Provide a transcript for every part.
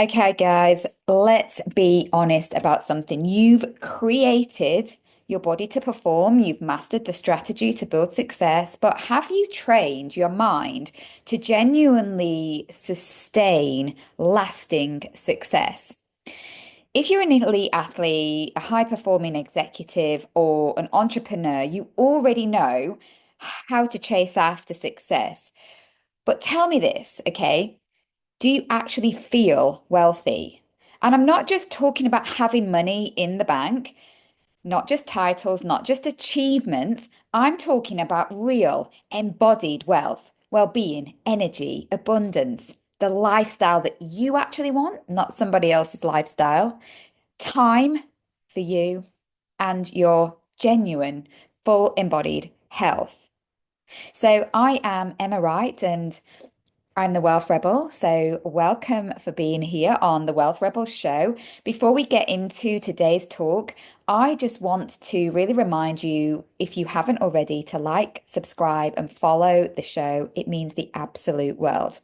Okay, guys, let's be honest about something. You've created your body to perform, you've mastered the strategy to build success, but have you trained your mind to genuinely sustain lasting success? If you're an elite athlete, a high-performing executive, or an entrepreneur, you already know how to chase after success. But tell me this, okay? Do you actually feel wealthy? And I'm not just talking about having money in the bank, not just titles, not just achievements. I'm talking about real, embodied wealth, well-being, energy, abundance, the lifestyle that you actually want, not somebody else's lifestyle, time for you, and your genuine, full embodied health. So I am Emma Wright, and I'm the Wealth Rebel, so welcome for being here on the Wealth Rebel show. Before we get into today's talk, I just want to really remind you, if you haven't already, to like, subscribe, and follow the show. It means the absolute world.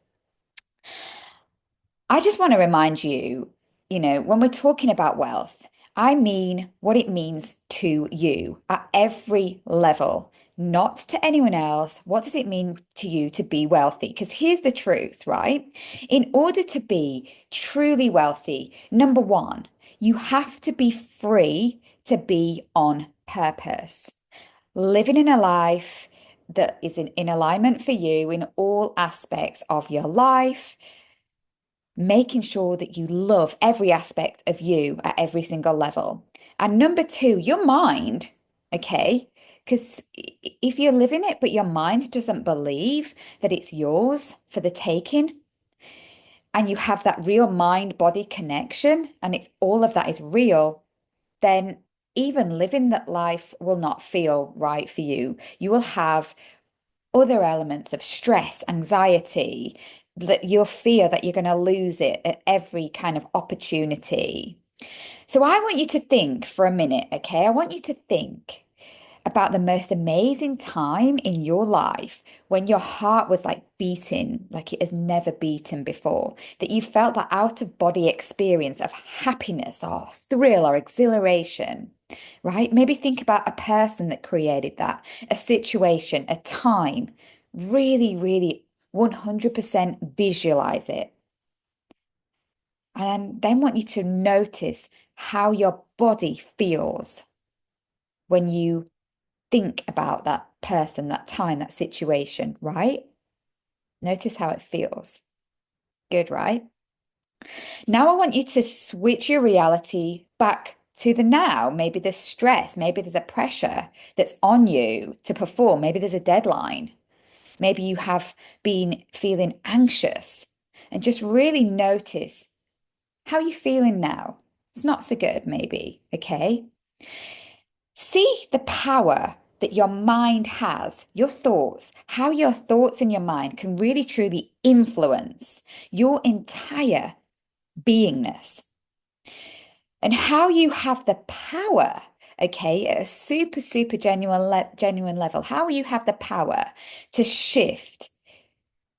I just want to remind you, when we're talking about wealth, I mean what it means to you at every level, not to anyone else. What does it mean to you to be wealthy? Because here's the truth, right? In order to be truly wealthy, number one, you have to be free to be on purpose, living in a life that is in alignment for you in all aspects of your life, making sure that you love every aspect of you at every single level. And number two, your mind, okay? Because if you're living it, but your mind doesn't believe that it's yours for the taking, and you have that real mind-body connection, and it's all of that is real, then even living that life will not feel right for you. You will have other elements of stress, anxiety, that you'll fear that you're going to lose it at every kind of opportunity. So I want you to think for a minute, okay? I want you to think about the most amazing time in your life when your heart was like beating like it has never beaten before, that you felt that out of body experience of happiness or thrill or exhilaration, right? Maybe think about a person that created that, a situation, a time. Really, really 100% visualize it. And then want you to notice how your body feels when you think about that person, that time, that situation, right? Notice how it feels. Good, right? Now I want you to switch your reality back to the now. Maybe there's stress, maybe there's a pressure that's on you to perform, maybe there's a deadline, maybe you have been feeling anxious, and just really notice how you're feeling now. It's not so good, maybe, okay? See the power that your mind has, your thoughts, how your thoughts in your mind can really truly influence your entire beingness, and how you have the power, okay, at a super, super genuine level, how you have the power to shift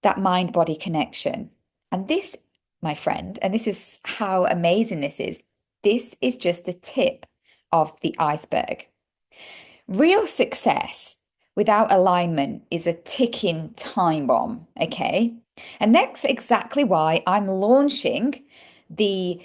that mind-body connection. And this, my friend, and this is how amazing this is just the tip of the iceberg. Real success without alignment is a ticking time bomb, okay? And that's exactly why I'm launching the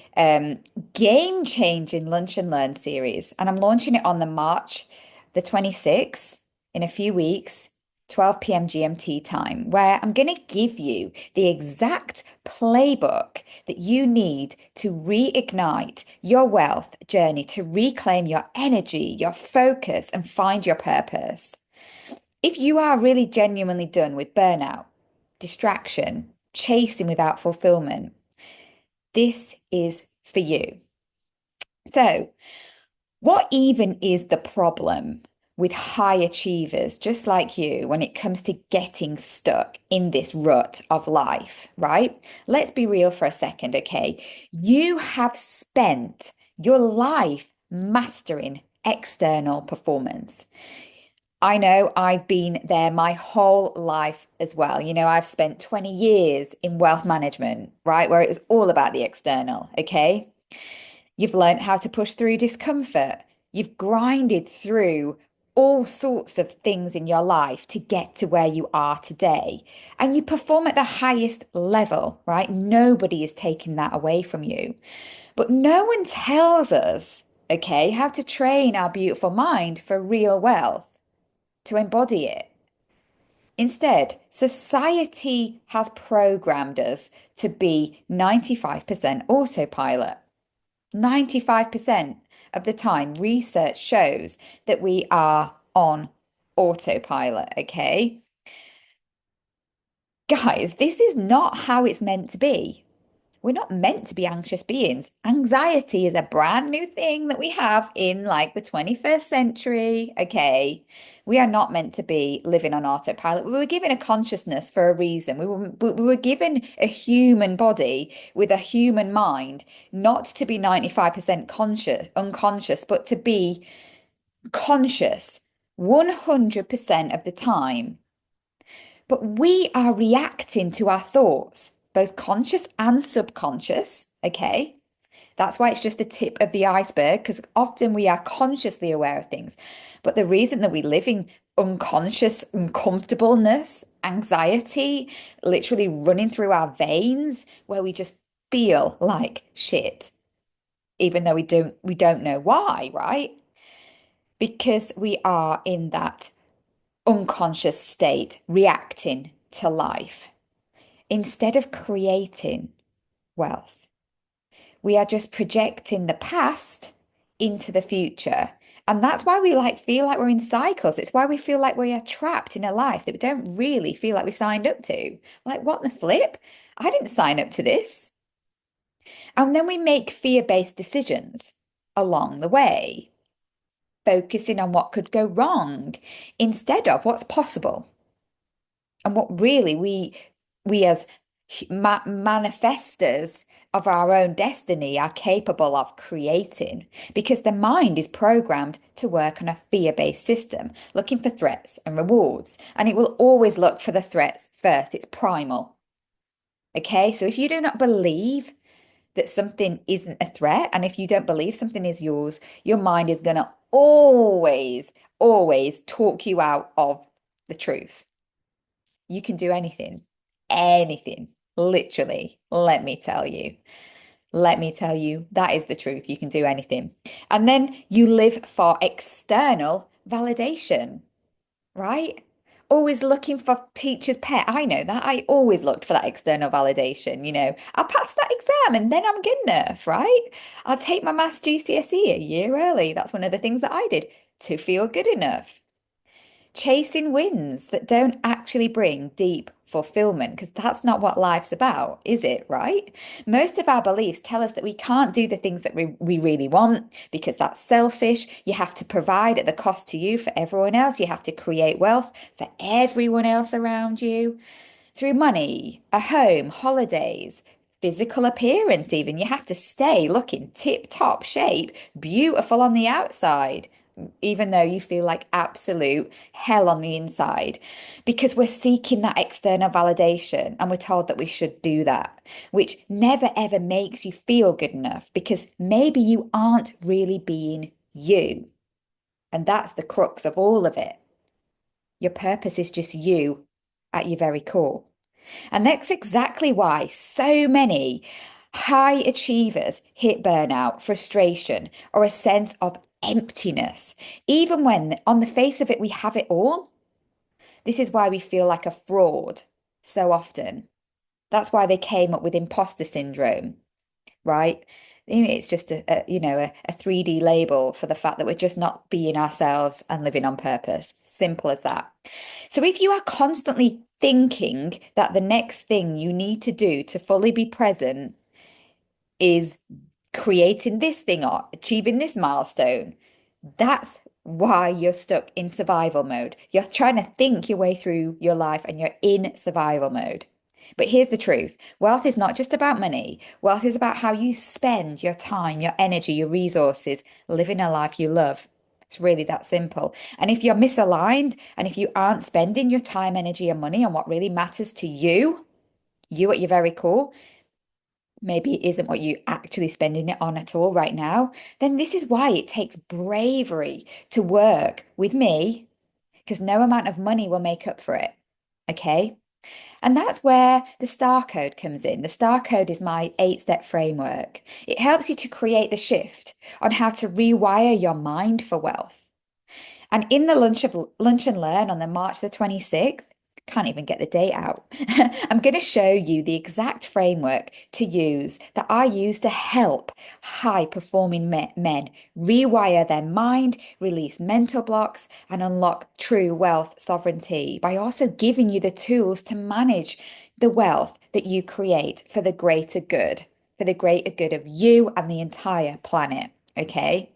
game-changing Lunch and Learn series. And I'm launching it on the March the 26th in a few weeks, 12 p.m. GMT time, where I'm going to give you the exact playbook that you need to reignite your wealth journey, to reclaim your energy, your focus, and find your purpose. If you are really genuinely done with burnout, distraction, chasing without fulfillment, this is for you. So, what even is the problem with high achievers just like you when it comes to getting stuck in this rut of life, right? Let's be real for a second, okay? You have spent your life mastering external performance. I know I've been there my whole life as well. I've spent 20 years in wealth management, right? Where it was all about the external, okay? You've learned how to push through discomfort. You've grinded through all sorts of things in your life to get to where you are today. And you perform at the highest level, right? Nobody is taking that away from you. But no one tells us, okay, how to train our beautiful mind for real wealth, to embody it. Instead, society has programmed us to be 95% autopilot. 95% of the time, research shows that we are on autopilot, okay? Guys, this is not how it's meant to be. We're not meant to be anxious beings. Anxiety is a brand new thing that we have in like the 21st century. Okay. We are not meant to be living on autopilot. We were given a consciousness for a reason. We were given a human body with a human mind, not to be 95% unconscious, but to be conscious 100% of the time. But we are reacting to our thoughts, both conscious and subconscious. Okay. That's why it's just the tip of the iceberg, because often we are consciously aware of things. But the reason that we live in unconscious uncomfortableness, anxiety, literally running through our veins, where we just feel like shit, even though we don't know why, right? Because we are in that unconscious state, reacting to life instead of creating wealth. We are just projecting the past into the future. And that's why we like feel like we're in cycles. It's why we feel like we are trapped in a life that we don't really feel like we signed up to. Like, what the flip? I didn't sign up to this. And then we make fear-based decisions along the way, focusing on what could go wrong instead of what's possible. And what really we as manifestors of our own destiny are capable of creating, because the mind is programmed to work on a fear-based system, looking for threats and rewards, and it will always look for the threats first. It's primal. Okay, so if you do not believe that something isn't a threat, and if you don't believe something is yours, your mind is going to always talk you out of the truth. You can do anything, anything, literally. Let me tell you. Let me tell you, that is the truth. You can do anything. And then you live for external validation, right? Always looking for teacher's pet. I know that. I always looked for that external validation. I'll pass that exam and then I'm good enough, right? I'll take my maths GCSE a year early. That's one of the things that I did to feel good enough. Chasing wins that don't actually bring deep fulfillment, because that's not what life's about, is it, right? Most of our beliefs tell us that we can't do the things that we really want because that's selfish. You have to provide at the cost to you for everyone else. You have to create wealth for everyone else around you through money, a home, holidays, physical appearance, even. You have to stay looking tip-top shape, beautiful on the outside, even though you feel like absolute hell on the inside, because we're seeking that external validation and we're told that we should do that, which never ever makes you feel good enough because maybe you aren't really being you. And that's the crux of all of it. Your purpose is just you at your very core. And that's exactly why so many high achievers hit burnout, frustration, or a sense of emptiness, even when on the face of it, we have it all. This is why we feel like a fraud so often. That's why they came up with imposter syndrome, right? It's just a 3D label for the fact that we're just not being ourselves and living on purpose. Simple as that. So if you are constantly thinking that the next thing you need to do to fully be present is creating this thing or achieving this milestone, that's why you're stuck in survival mode. You're trying to think your way through your life and you're in survival mode. But here's the truth. Wealth is not just about money. Wealth is about how you spend your time, your energy, your resources, living a life you love. It's really that simple. And if you're misaligned and if you aren't spending your time, energy, and money on what really matters to you, you at your very core, maybe it isn't what you actually spending it on at all right now, then this is why it takes bravery to work with me, because no amount of money will make up for it. Okay. And that's where the STAR code comes in. The STAR code is my 8-step framework. It helps you to create the shift on how to rewire your mind for wealth. And in the lunch and learn on the March the 26th, can't even get the date out. I'm going to show you the exact framework to use that I use to help high performing men rewire their mind, release mental blocks, and unlock true wealth sovereignty by also giving you the tools to manage the wealth that you create for the greater good of you and the entire planet. Okay.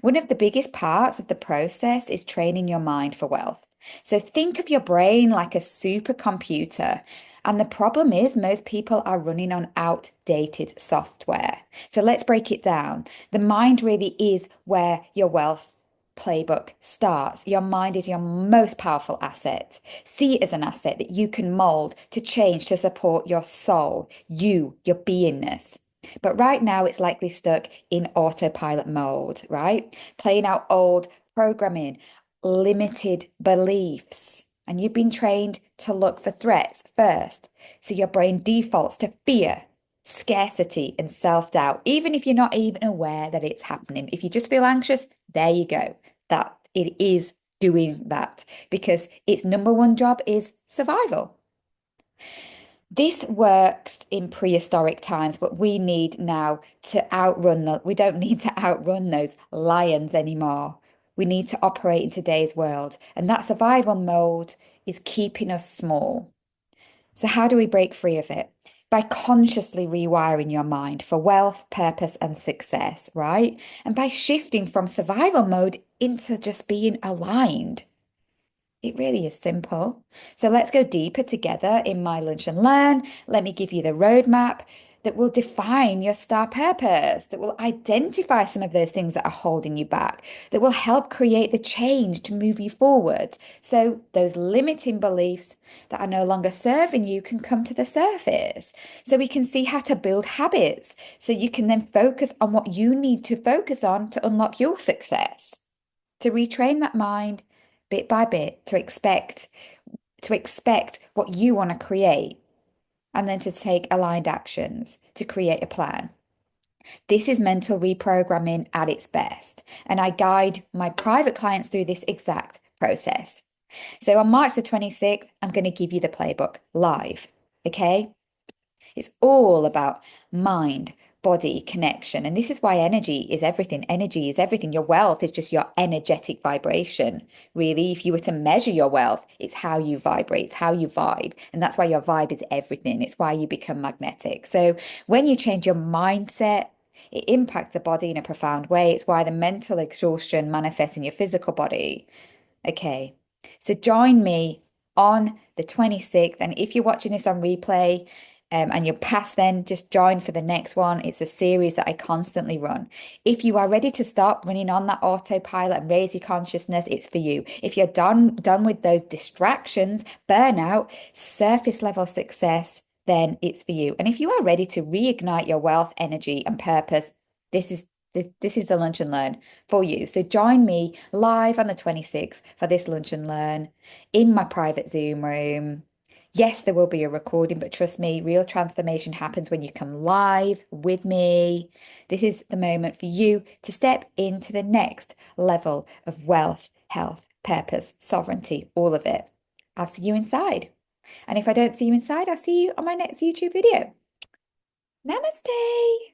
One of the biggest parts of the process is training your mind for wealth. So think of your brain like a supercomputer. And the problem is, most people are running on outdated software. So let's break it down. The mind really is where your wealth playbook starts. Your mind is your most powerful asset. See it as an asset that you can mold to change to support your soul, your beingness. But right now, it's likely stuck in autopilot mode, right? Playing out old programming, limited beliefs. And you've been trained to look for threats first. So your brain defaults to fear, scarcity, and self-doubt, even if you're not even aware that it's happening. If you just feel anxious, there you go. That it is doing that because its number one job is survival. This works in prehistoric times, but we need now to we don't need to outrun those lions anymore. We need to operate in today's world, and that survival mode is keeping us small. So how do we break free of it? By consciously rewiring your mind for wealth, purpose, and success, right? And by shifting from survival mode into just being aligned. It really is simple. So let's go deeper together in my lunch and learn. Let me give you the roadmap that will define your star purpose, that will identify some of those things that are holding you back, that will help create the change to move you forward. So those limiting beliefs that are no longer serving you can come to the surface. So we can see how to build habits so you can then focus on what you need to focus on to unlock your success, to retrain that mind bit by bit to expect what you want to create and then to take aligned actions to create a plan. This is mental reprogramming at its best, and I guide my private clients through this exact process. So on March the 26th, I'm going to give you the playbook live, okay? It's all about mind, body connection. And this is why energy is everything. Energy is everything. Your wealth is just your energetic vibration. Really, if you were to measure your wealth, it's how you vibrate, it's how you vibe. And that's why your vibe is everything. It's why you become magnetic. So when you change your mindset, it impacts the body in a profound way. It's why the mental exhaustion manifests in your physical body. Okay, so join me on the 26th. And if you're watching this on replay, and you're past then, just join for the next one. It's a series that I constantly run. If you are ready to stop running on that autopilot and raise your consciousness, it's for you. If you're done with those distractions, burnout, surface level success, then it's for you. And if you are ready to reignite your wealth, energy, and purpose, this is the lunch and learn for you. So join me live on the 26th for this lunch and learn in my private Zoom room. Yes, there will be a recording, but trust me, real transformation happens when you come live with me. This is the moment for you to step into the next level of wealth, health, purpose, sovereignty, all of it. I'll see you inside. And if I don't see you inside, I'll see you on my next YouTube video. Namaste.